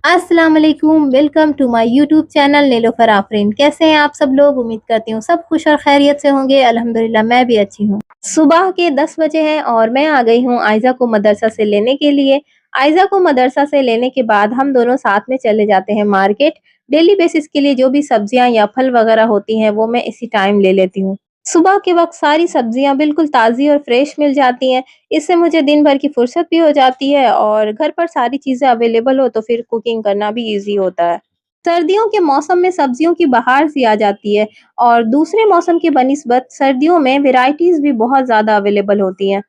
अस्सलाम वालेकुम, welcome to my YouTube channel Nilofar Afreen. कैसे हैं आप सब लोग? उम्मीद करती हूँ सब खुश और खैरियत से होंगे। अल्हम्दुलिल्लाह मैं भी अच्छी हूँ। सुबह के 10 बजे हैं और मैं आ गई हूँ आयज़ा को मदरसा से लेने के लिए। आयज़ा को मदरसा से लेने के बाद हम दोनों साथ में चले जाते हैं मार्केट। डेली बेसिस के लिए जो भी सब्जियाँ या फल वगैरह होती हैं वो मैं इसी टाइम ले लेती हूँ। सुबह के वक़्त सारी सब्जियाँ बिल्कुल ताज़ी और फ्रेश मिल जाती हैं। इससे मुझे दिन भर की फुर्सत भी हो जाती है और घर पर सारी चीज़ें अवेलेबल हो तो फिर कुकिंग करना भी ईज़ी होता है। सर्दियों के मौसम में सब्जियों की बहार सी आ जाती है और दूसरे मौसम की बनिस्बत सर्दियों में वैराइटीज़ भी बहुत ज़्यादा अवेलेबल होती हैं।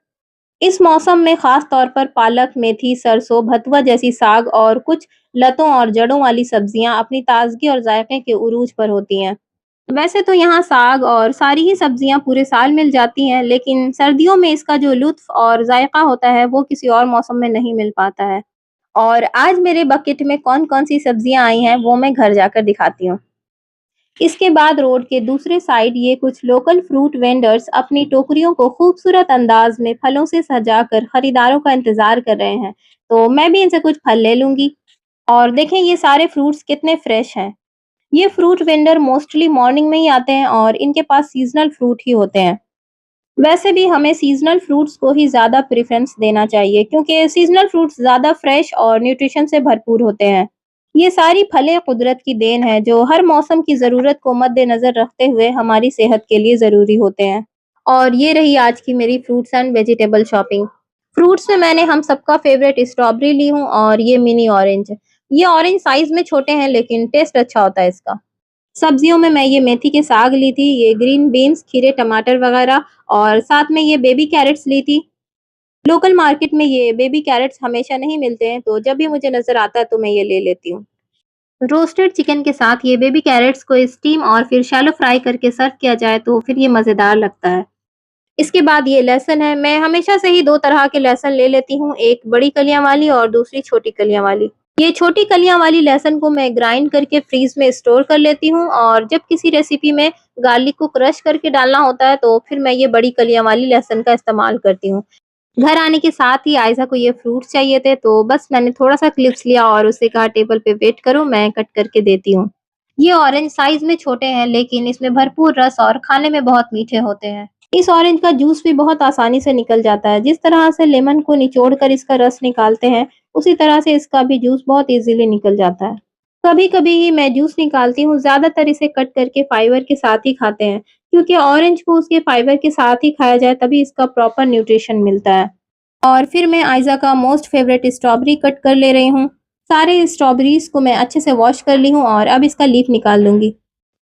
इस मौसम में ख़ास तौर पर पालक, मेथी, सरसों, भतुआ जैसी साग और कुछ लतों और जड़ों वाली सब्जियाँ अपनी ताज़गी और जायके के उरूज पर होती हैं। वैसे तो यहाँ साग और सारी ही सब्जियाँ पूरे साल मिल जाती हैं, लेकिन सर्दियों में इसका जो लुत्फ़ और ज़ायक़ा होता है, वो किसी और मौसम में नहीं मिल पाता है। और आज मेरे बकेट में कौन-कौन सी सब्जियाँ आई हैं, वो मैं घर जाकर दिखाती हूँ। इसके बाद रोड के दूसरे साइड ये कुछ लोकल फ्रूट वेंडर्स अपनी टोकरियों को खूबसूरत अंदाज में फलों से सजाकर खरीदारों का इंतज़ार कर रहे हैं। तो मैं भी इनसे कुछ फल ले लूँगी। और देखें ये सारे फ्रूट्स कितने फ्रेश हैं। ये फ्रूट वेंडर मोस्टली मॉर्निंग में ही आते हैं और इनके पास सीज़नल फ्रूट ही होते हैं। वैसे भी हमें सीज़नल फ्रूट्स को ही ज़्यादा प्रेफ़रेंस देना चाहिए क्योंकि सीज़नल फ्रूट्स ज़्यादा फ्रेश और न्यूट्रिशन से भरपूर होते हैं। ये सारी फलें कुदरत की देन है जो हर मौसम की ज़रूरत को मद्देनज़र रखते हुए हमारी सेहत के लिए ज़रूरी होते हैं। और ये रही आज की मेरी fruits and vegetable shopping. Fruits में मैंने हम सबका फ़ेवरेट स्ट्रॉबेरी ली हूँ और ये मिनी ऑरेंज। ये ऑरेंज साइज़ में छोटे हैं लेकिन टेस्ट अच्छा होता है इसका। सब्जियों में मैं ये मेथी के साग ली थी, ये ग्रीन बीन्स, खीरे, टमाटर वगैरह और साथ में ये बेबी कैरेट्स ली थी। लोकल मार्केट में ये बेबी कैरेट्स हमेशा नहीं मिलते हैं, तो जब भी मुझे नज़र आता है तो मैं ये ले लेती हूँ। रोस्टेड चिकन के साथ ये बेबी कैरेट्स को स्टीम और फिर शैलो फ्राई करके सर्व किया जाए तो फिर ये मज़ेदार लगता है। इसके बाद ये लहसुन है, मैं हमेशा से ही 2 तरह के लहसुन ले लेती हूँ, एक बड़ी कलियाँ वाली और दूसरी छोटी कलियाँ वाली। ये छोटी कलियाँ वाली लहसुन को मैं ग्राइंड करके फ्रीज़ में स्टोर कर लेती हूँ और जब किसी रेसिपी में गार्लिक को क्रश करके डालना होता है, तो फिर मैं ये बड़ी कलियाँ वाली लहसुन का इस्तेमाल करती हूँ। घर आने के साथ ही आयशा को ये फ्रूट्स चाहिए थे, तो बस मैंने थोड़ा-सा क्लिप्स लिया और उससे कहा टेबल पे वेट करो, मैं कट करके देती हूँ। ये ऑरेंज साइज़ में छोटे हैं, लेकिन इसमें भरपूर रस और खाने में बहुत मीठे होते हैं। इस ऑरेंज का जूस भी बहुत आसानी से निकल जाता है। जिस तरह से लेमन को निचोड़ कर इसका रस निकालते हैं, उसी तरह से इसका भी जूस बहुत ईज़िली निकल जाता है। कभी-कभी ही मैं जूस निकालती हूँ, ज़्यादातर इसे कट करके फाइबर के साथ ही खाते हैं, क्योंकि ऑरेंज को उसके फाइबर के साथ ही खाया जाए तभी इसका प्रॉपर न्यूट्रिशन मिलता है। और फिर मैं आयशा का मोस्ट फेवरेट स्ट्रॉबेरी कट कर ले रही हूँ। सारे स्ट्रॉबेरीज़ को मैं अच्छे से वॉश कर ली हूँ और अब इसका लीफ निकाल लूँगी।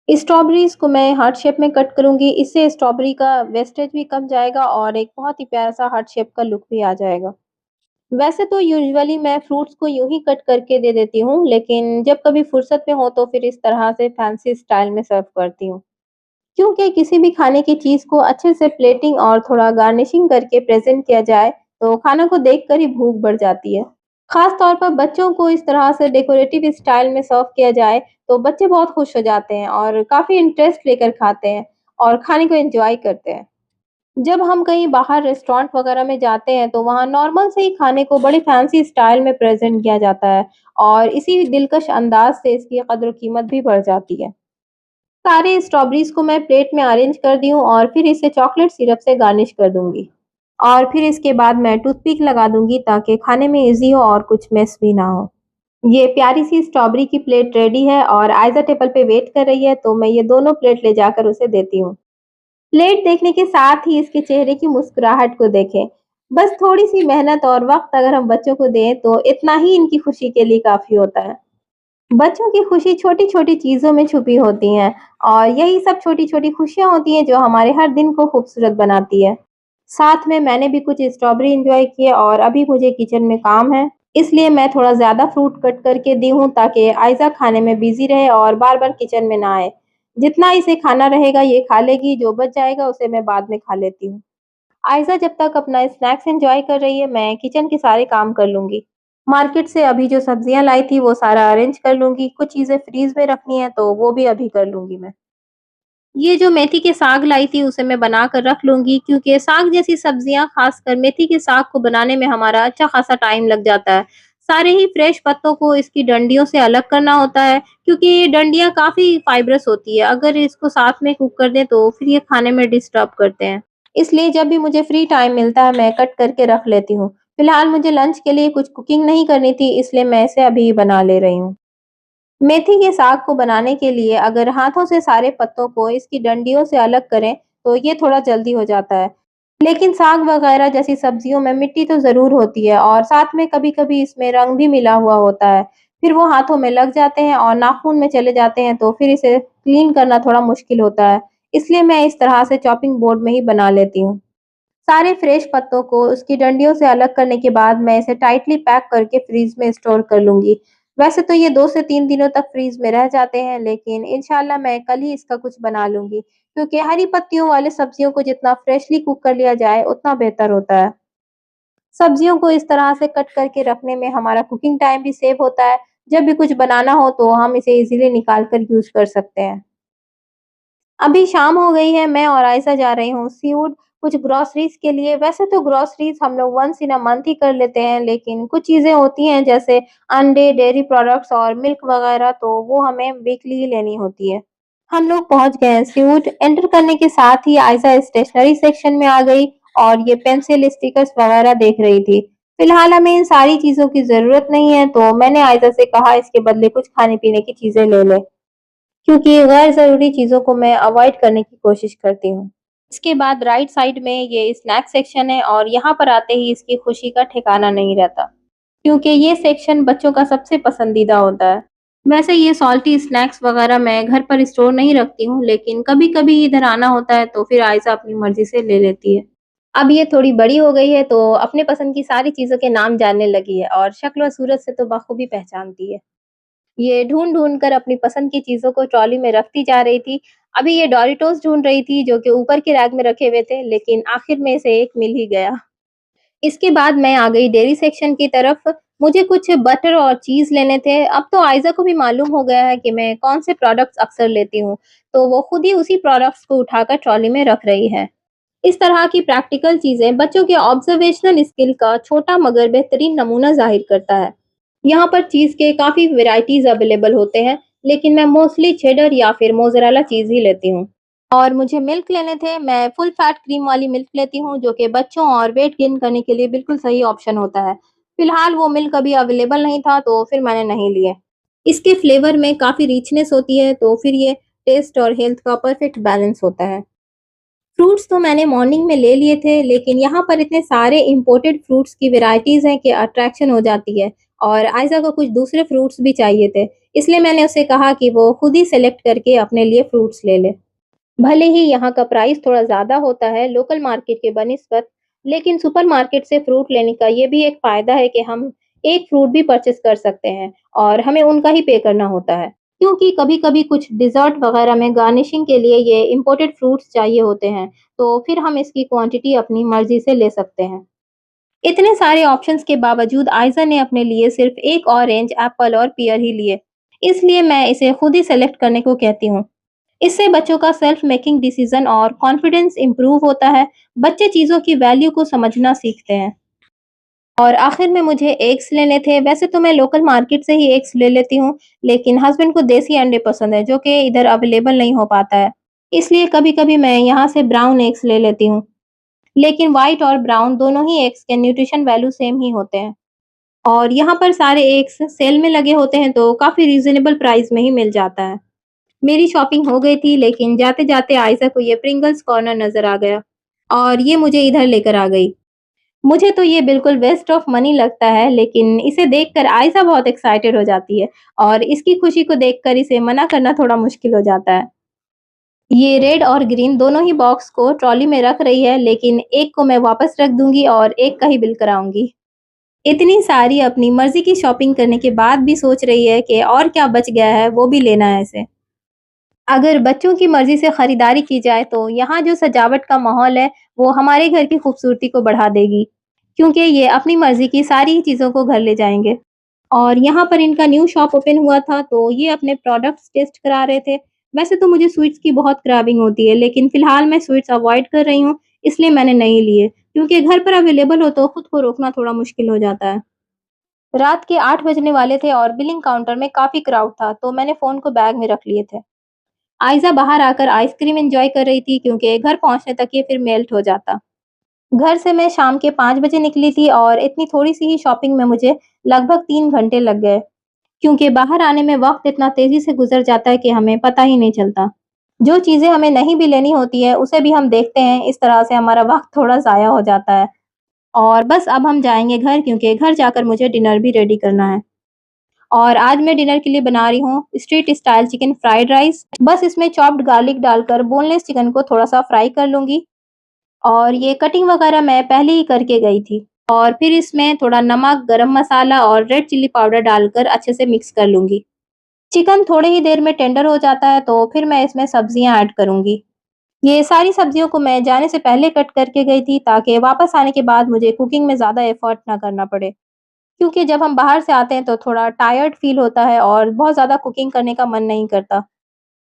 स्ट्रॉबेरीज़ को मैं हार्ट शेप में कट करूँगी, इससे स्ट्रॉबेरी का वेस्टेज भी कम जाएगा और एक बहुत ही प्यारा-सा हार्ट शेप का लुक भी आ जाएगा। वैसे तो यूजुअली मैं फ्रूट्स को यूँ ही कट करके दे देती हूँ, लेकिन जब कभी फुर्सत में हो तो फिर इस तरह से फैंसी स्टाइल में सर्व करती हूँ। क्योंकि किसी भी खाने की चीज़ को अच्छे से प्लेटिंग और थोड़ा गार्निशिंग करके प्रेज़ेंट किया जाए, तो खाना को देखकर ही भूख बढ़ जाती है। ख़ास तौर पर बच्चों को इस तरह से डेकोरेटिव स्टाइल में सर्व किया जाए, तो बच्चे बहुत खुश हो जाते हैं और काफ़ी इंटरेस्ट लेकर खाते हैं और खाने को एन्जॉय करते हैं। जब हम कहीं बाहर रेस्टोरेंट वग़ैरह में जाते हैं, तो वहाँ नॉर्मल से ही खाने को बड़े फैंसी स्टाइल में प्रेज़ेंट किया जाता है और इसी दिलकश अंदाज़ से इसकी कदर-कीमत भी बढ़ जाती है। सारे स्ट्रॉबेरीज़ को मैं प्लेट में अरेंज कर दी हूँ और फिर इसे चॉकलेट सिरप से गार्निश कर दूँगी। और फिर इसके बाद मैं टूथपिक लगा दूँगी ताकि खाने में ईज़ी हो और कुछ मेस भी ना हो। ये प्यारी-सी स्ट्रॉबेरी की प्लेट रेडी है और आयशा टेबल पे वेट कर रही है, तो मैं ये दोनों प्लेट ले जाकर उसे देती हूँ। प्लेट देखने के साथ ही इसके चेहरे की मुस्कुराहट को देखें। बस थोड़ी-सी मेहनत और वक़्त अगर हम बच्चों को दें, तो इतना ही इनकी खुशी के लिए काफ़ी होता है। बच्चों की खुशी छोटी-छोटी चीज़ों में छुपी होती हैं और यही सब छोटी-छोटी खुशियाँ होती हैं जो हमारे हर दिन को खूबसूरत बनाती है। साथ में मैंने भी कुछ स्ट्रॉबेरी एन्जॉय किए और अभी मुझे किचन में काम है, इसलिए मैं थोड़ा ज़्यादा फ्रूट कट करके दी हूँ ताकि आयशा खाने में बिज़ी रहे और बार-बार किचन में ना आए। जितना इसे खाना रहेगा ये खा लेगी, जो बच जाएगा उसे मैं बाद में खा लेती हूँ। आयशा जब तक अपना स्नैक्स एन्जॉय कर रही है, मैं किचन के सारे काम कर लूँगी। मार्केट से अभी जो सब्जियाँ लाई थी वो सारा अरेंज कर लूँगी, कुछ चीज़ें फ्रीज़ में रखनी है तो वो भी अभी कर लूँगी मैं। ये जो मेथी के साग लाई थी उसे मैं बना कर रख लूँगी क्योंकि साग जैसी सब्जियाँ ख़ासकर मेथी के साग को बनाने में हमारा अच्छा ख़ासा टाइम लग जाता है। सारे ही फ्रेश पत्तों को इसकी डंडियों से अलग करना होता है क्योंकि ये डंडियाँ काफ़ी फाइब्रस होती है। अगर इसको साथ में कुक कर दें तो फिर ये खाने में डिस्टर्ब करते हैं। इसलिए जब भी मुझे फ्री टाइम मिलता है मैं कट करके रख लेती हूँ। फिलहाल मुझे लंच के लिए कुछ कुकिंग नहीं करनी थी इसलिए मैं इसे अभी बना ले रही हूँ। मेथी के साग को बनाने के लिए अगर हाथों से सारे पत्तों को इसकी डंडियों से अलग करें तो ये थोड़ा जल्दी हो जाता है। लेकिन साग वगैरह जैसी सब्जियों में मिट्टी तो ज़रूर होती है और साथ में कभी-कभी इसमें रंग भी मिला हुआ होता है। फिर वो हाथों में लग जाते हैं और नाखून में चले जाते हैं तो फिर इसे क्लीन करना थोड़ा मुश्किल होता है। इसलिए मैं इस तरह से चॉपिंग बोर्ड में ही बना लेती हूँ। सारे फ्रेश पत्तों को उसकी डंडियों से अलग करने के बाद मैं इसे टाइटली पैक करके फ्रीज में स्टोर कर लूँगी। वैसे तो ये 2 से 3 दिनों तक फ्रीज में रह जाते हैं, लेकिन इंशाल्लाह मैं कल ही इसका कुछ बना लूँगी, क्योंकि हरी पत्तियों वाले सब्जियों को जितना फ्रेशली कुक कर लिया जाए, उतना बेहतर होता है। सब्जियों को इस तरह से कट करके रखने में हमारा कुकिंग टाइम भी सेव होता है। जब भी कुछ बनाना हो तो हम इसे इज़िली निकाल कर यूज़ कर सकते हैं। अभी शाम हो गई है, मैं और आयशा जा रही हूँ सीउड कुछ ग्रोसरीज़ के लिए। वैसे तो ग्रोसरीज़ हम लोग वन्स इन अ मंथ ही कर लेते हैं, लेकिन कुछ चीज़ें होती हैं जैसे अंडे, डेयरी प्रोडक्ट्स और मिल्क वगैरह तो वो हमें वीकली ही लेनी होती है। हम लोग पहुँच गए हैं सीउड। एंटर करने के साथ ही आयशा स्टेशनरी सेक्शन में आ गई और ये पेंसिल, स्टिकर्स वगैरह देख रही थी। फिलहाल हमें इन सारी चीज़ों की ज़रूरत नहीं है, तो मैंने आयशा से कहा इसके बदले कुछ खाने-पीने की चीज़ें ले ले। क्योंकि गैर ज़रूरी चीज़ों को मैं अवॉइड करने की कोशिश करती हूँ। इसके बाद राइट साइड में ये स्नैक सेक्शन है और यहाँ पर आते ही इसकी खुशी का ठिकाना नहीं रहता, क्योंकि ये सेक्शन बच्चों का सबसे पसंदीदा होता है। वैसे ये सॉल्टी स्नैक्स वगैरह मैं घर पर स्टोर नहीं रखती हूँ, लेकिन कभी-कभी इधर आना होता है तो फिर आयशा अपनी मर्ज़ी से ले लेती है। अब ये थोड़ी बड़ी हो गई है तो अपने पसंद की सारी चीज़ों के नाम जानने लगी है और शक्ल और सूरत से तो बखूबी पहचानती है। ये ढूँढ-ढूँढ कर अपनी पसंद की चीज़ों को ट्रॉली में रखती जा रही थी। अभी ये डोरिटोस ढूँढ रही थी जो कि ऊपर के रैक में रखे हुए थे, लेकिन आखिर में इसे एक मिल ही गया। इसके बाद मैं आ गई डेयरी सेक्शन की तरफ। मुझे कुछ बटर और चीज़ लेने थे। अब तो आयज़ा को भी मालूम हो गया है कि मैं कौन से प्रोडक्ट्स अक्सर लेती हूँ, तो वो खुद ही उसी प्रोडक्ट्स को उठाकर ट्रॉली में रख रही है। इस तरह की प्रैक्टिकल चीज़ें बच्चों के ऑब्जर्वेशनल स्किल का छोटा मगर बेहतरीन नमूना ज़ाहिर करता है। यहाँ पर चीज़ के काफ़ी वैराइटीज़ अवेलेबल होते हैं, लेकिन मैं मोस्टली चेडर या फिर मोज़रेला चीज़ ही लेती हूँ। और मुझे मिल्क लेने थे, मैं फुल फैट क्रीम वाली मिल्क लेती हूँ, जो कि बच्चों और वेट गेन करने के लिए बिल्कुल सही ऑप्शन होता है। फिलहाल वो मिल्क अभी अवेलेबल नहीं था, तो फिर मैंने नहीं लिए। इसके फ्लेवर में काफ़ी रिचनेस होती है, तो फिर ये टेस्ट और हेल्थ का परफेक्ट बैलेंस होता है। फ्रूट्स तो मैंने मॉर्निंग में ले लिए थे, लेकिन यहाँ पर इतने सारे इम्पोर्टेड फ्रूट्स की वैराइटीज़ हैं कि अट्रैक्शन हो जाती है और आयशा को कुछ दूसरे फ्रूट्स भी चाहिए थे। इसलिए मैंने उससे कहा कि वो खुद ही सेलेक्ट करके अपने लिए फ्रूट्स ले ले। भले ही यहाँ का प्राइस थोड़ा ज़्यादा होता है लोकल मार्केट के बनिस्बत, लेकिन सुपरमार्केट से फ्रूट लेने का ये भी एक फ़ायदा है कि हम एक फ्रूट भी परचेज़ कर सकते हैं और हमें उनका ही पे करना होता है। क्योंकि कभी-कभी कुछ डिज़र्ट वग़ैरह में गार्निशिंग के लिए ये इम्पोर्टेड फ्रूट्स चाहिए होते हैं, तो फिर हम इसकी क्वांटिटी अपनी मर्ज़ी से ले सकते हैं। इतने सारे ऑप्शंस के बावजूद आयशा ने अपने लिए सिर्फ़ 1 ऑरेंज, एप्पल और पीयर ही लिए। इसलिए मैं इसे खुद ही सेलेक्ट करने को कहती हूँ। इससे बच्चों का सेल्फ मेकिंग डिसीजन और कॉन्फिडेंस इम्प्रूव होता है। बच्चे चीज़ों की वैल्यू को समझना सीखते हैं। और आखिर में मुझे एग्स लेने थे। वैसे तो मैं लोकल मार्केट से ही एग्स ले लेती हूँ, लेकिन हस्बैंड को देसी अंडे पसंद है, जो कि इधर अवेलेबल नहीं हो पाता है। इसलिए कभी-कभी मैं यहाँ से ब्राउन एग्स ले लेती हूँ। लेकिन व्हाइट और ब्राउन दोनों ही एग्स के न्यूट्रिशन वैल्यू सेम ही होते हैं। और यहाँ पर सारे एग्स सेल में लगे होते हैं, तो काफ़ी रीज़नेबल प्राइस में ही मिल जाता है। मेरी शॉपिंग हो गई थी, लेकिन जाते-जाते आयशा को ये प्रिंगल्स कॉर्नर नज़र आ गया और ये मुझे इधर लेकर आ गई। मुझे तो ये बिल्कुल वेस्ट ऑफ मनी लगता है, लेकिन इसे देखकर आयशा बहुत एक्साइटेड हो जाती है और इसकी खुशी को देखकर इसे मना करना थोड़ा मुश्किल हो जाता है। ये रेड और ग्रीन दोनों ही बॉक्स को ट्रॉली में रख रही है, लेकिन एक को मैं वापस रख दूँगी और एक का ही बिल कराऊँगी। इतनी सारी अपनी मर्ज़ी की शॉपिंग करने के बाद भी सोच रही है कि और क्या बच गया है, वो भी लेना है इसे। अगर बच्चों की मर्ज़ी से खरीदारी की जाए तो यहाँ जो सजावट का माहौल है, वो हमारे घर की खूबसूरती को बढ़ा देगी, क्योंकि ये अपनी मर्ज़ी की सारी ही चीज़ों को घर ले जाएँगे। और यहाँ पर इनका न्यू शॉप ओपन हुआ था, तो ये अपने प्रोडक्ट्स टेस्ट करा रहे थे। वैसे तो मुझे स्वीट्स की बहुत क्रेविंग होती है, लेकिन फ़िलहाल मैं स्वीट्स अवॉइड कर रही हूँ, इसलिए मैंने नहीं लिए, क्योंकि घर पर अवेलेबल हो तो खुद को रोकना थोड़ा मुश्किल हो जाता है। रात के 8 बजने वाले थे और बिलिंग काउंटर में काफ़ी क्राउड था, तो मैंने फ़ोन को बैग में रख लिए थे। आयज़ा बाहर आकर आइसक्रीम एन्जॉय कर रही थी क्योंकि घर पहुँचने तक ये फिर मेल्ट हो जाता। घर से मैं शाम के 5 बजे निकली थी और इतनी थोड़ी-सी ही शॉपिंग में मुझे लगभग 3 घंटे लग गए, क्योंकि बाहर आने में वक़्त इतना तेज़ी से गुज़र जाता है कि हमें पता ही नहीं चलता। जो चीज़ें हमें नहीं भी लेनी होती है, उसे भी हम देखते हैं, इस तरह से हमारा वक़्त थोड़ा ज़ाया हो जाता है। और बस अब हम जाएँगे घर क्योंकि घर जाकर मुझे डिनर भी रेडी करना है। और आज मैं डिनर के लिए बना रही हूँ street style chicken fried rice. बस इसमें चॉप्ड गार्लिक डालकर बोनलेस चिकन को थोड़ा-सा फ्राई कर लूँगी और ये कटिंग वगैरह मैं पहले ही करके गई थी। और फिर इसमें थोड़ा नमक, गरम मसाला और रेड चिली पाउडर डालकर अच्छे से मिक्स कर लूँगी। चिकन थोड़े ही देर में टेंडर हो जाता है तो फिर मैं इसमें सब्जियाँ ऐड करूँगी। ये सारी सब्जियों को मैं जाने से पहले कट करके गई थी ताकि वापस आने के बाद मुझे कुकिंग में ज़्यादा एफर्ट ना करना पड़े। क्योंकि जब हम बाहर से आते हैं तो थोड़ा टायर्ड फ़ील होता है और बहुत ज़्यादा कुकिंग करने का मन नहीं करता।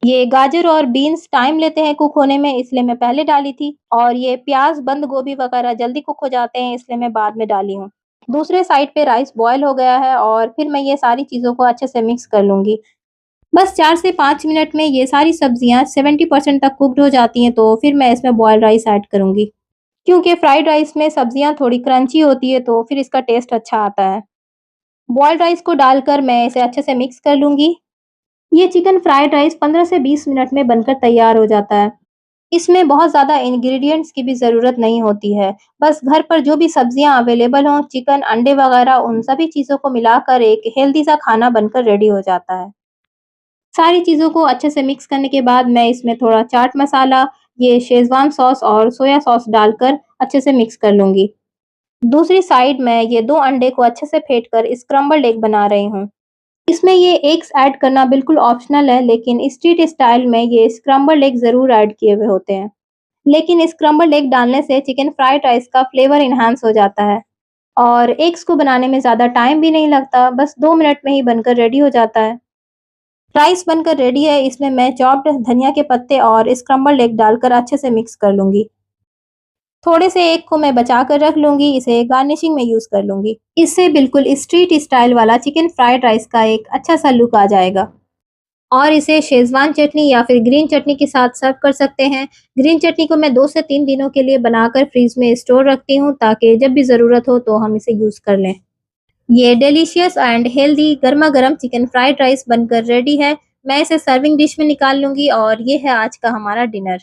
ये गाजर और बीन्स टाइम लेते हैं कुक होने में, इसलिए मैं पहले डाली थी और ये प्याज़, बंद गोभी वगैरह जल्दी कुक हो जाते हैं, इसलिए मैं बाद में डाली हूँ। दूसरे साइड पे राइस बॉयल हो गया है और फिर मैं ये सारी चीज़ों को अच्छे से मिक्स कर लूँगी। बस 4 से 5 मिनट में ये सारी सब्जियाँ 70% तक कुक्ड हो जाती हैं, तो फिर मैं इसमें बॉइल्ड राइस ऐड करूँगी। क्योंकि फ्राइड राइस में सब्जियाँ थोड़ी क्रंची होती है, तो फिर इसका टेस्ट अच्छा आता है। बॉइल्ड राइस को डालकर मैं इसे अच्छे से मिक्स कर लूँगी। ये चिकन फ्राइड राइस 15 से 20 मिनट में बनकर तैयार हो जाता है। इसमें बहुत ज़्यादा इंग्रीडिएंट्स की भी ज़रूरत नहीं होती है। बस घर पर जो भी सब्जियाँ अवेलेबल हों, चिकन, अंडे वगैरह उन सभी चीज़ों को मिलाकर एक हेल्दी सा खाना बनकर रेडी हो जाता है। सारी चीज़ों को अच्छे से मिक्स करने के बाद मैं इसमें थोड़ा चाट मसाला, ये शेज़वान सॉस और सोया सॉस डालकर अच्छे से मिक्स कर लूँगी। दूसरी साइड मैं ये 2 अंडे को अच्छे से फेंटकर स्क्रम्बल्ड एग बना रही हूँ। इसमें ये एग्स ऐड करना बिल्कुल ऑप्शनल है, लेकिन स्ट्रीट स्टाइल में ये स्क्रम्बल्ड एग ज़रूर ऐड किए हुए होते हैं। लेकिन स्क्रम्बल्ड एग डालने से चिकन फ्राइड राइस का फ्लेवर एनहांस हो जाता है और एग्स को बनाने में ज़्यादा टाइम भी नहीं लगता, बस 2 मिनट में ही बनकर रेडी हो जाता है। राइस बनकर रेडी है, इसमें मैं चॉप्ड धनिया के पत्ते और स्क्रम्बल्ड एग डालकर अच्छे से मिक्स कर लूँगी। थोड़े से एग को मैं बचा कर रख लूँगी, इसे गार्निशिंग में यूज़ कर लूँगी। इससे बिल्कुल स्ट्रीट स्टाइल वाला चिकन फ्राइड राइस का एक अच्छा-सा लुक आ जाएगा। और इसे शेज़वान चटनी या फिर ग्रीन चटनी के साथ सर्व कर सकते हैं। ग्रीन चटनी को मैं 2 से 3 दिनों के लिए बनाकर फ्रिज में स्टोर रखती हूँ ताकि जब भी ज़रूरत हो तो हम इसे यूज़ कर लें। ये डिलीशियस एंड हेल्दी गरमा-गरम चिकन फ्राइड राइस बनकर रेडी है। मैं इसे सर्विंग डिश में निकाल लूँगी और ये है आज का हमारा डिनर।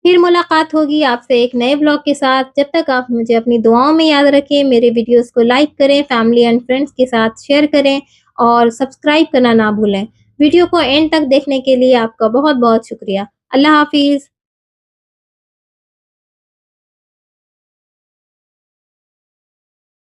फिर मुलाकात होगी आपसे एक नए व्लॉग के साथ। जब तक आप मुझे अपनी दुआओं में याद रखें, मेरे वीडियोज़ को लाइक करें, फैमिली एंड फ्रेंड्स के साथ शेयर करें और सब्सक्राइब करना ना भूलें। वीडियो को एंड तक देखने के लिए आपका बहुत-बहुत शुक्रिया। अल्लाह हाफ़िज़।